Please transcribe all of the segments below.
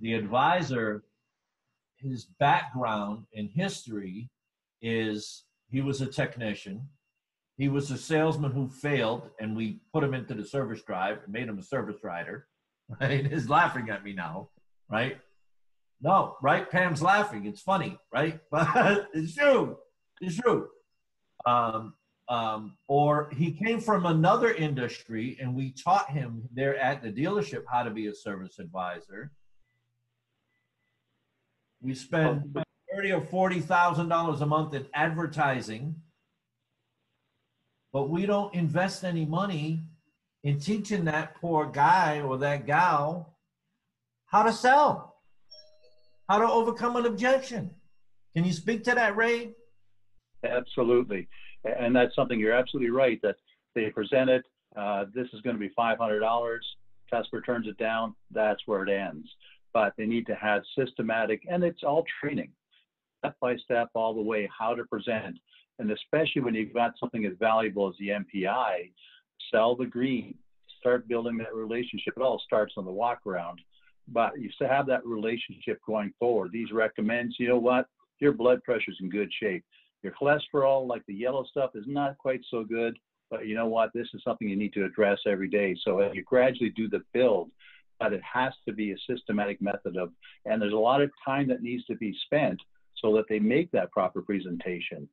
The advisor, his background and history is he was a technician. He was a salesman who failed, and we put him into the service drive and made him a service rider. Right? He's laughing at me now, right? No, right? Pam's laughing. It's funny, right? But it's true. It's true. Or he came from another industry, and we taught him there at the dealership how to be a service advisor. We spend $30,000 or $40,000 a month in advertising, but we don't invest any money in teaching that poor guy or that gal how to sell, how to overcome an objection. Can you speak to that, Ray? Absolutely. And that's something you're absolutely right, that they present it, this is going to be $500, customer turns it down, that's where it ends. But they need to have systematic, and it's all training, step by step, all the way, how to present. And especially when you've got something as valuable as the MPI, sell the green, start building that relationship. It all starts on the walk around, but you still have that relationship going forward. These recommends, you know what, your blood pressure's in good shape. Your cholesterol, like the yellow stuff, is not quite so good, but you know what, this is something you need to address every day. So as you gradually do the build, but it has to be a systematic method of, and there's a lot of time that needs to be spent so that they make that proper presentation.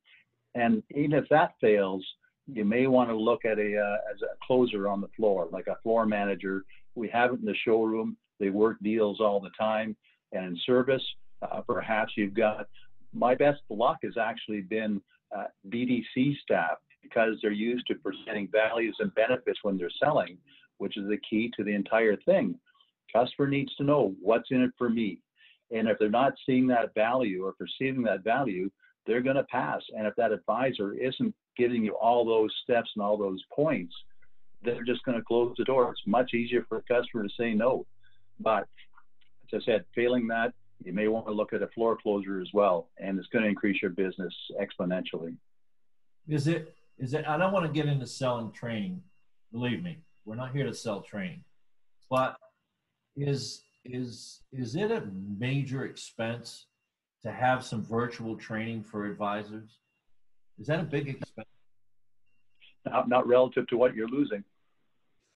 And even if that fails, you may want to look at as a closer on the floor, like a floor manager. We have it in the showroom. They work deals all the time. And in service, perhaps you've got, my best luck has actually been BDC staff, because they're used to presenting values and benefits when they're selling, which is the key to the entire thing. Customer needs to know what's in it for me. And if they're not seeing that value or perceiving that value, they're going to pass. And if that advisor isn't giving you all those steps and all those points, they're just going to close the door. It's much easier for a customer to say no. But as I said, failing that, you may want to look at a floor closer as well, and it's going to increase your business exponentially. Is it, I don't want to get into selling training. Believe me, we're not here to sell training. But is it a major expense to have some virtual training for advisors? Is that a big expense? Not relative to what you're losing.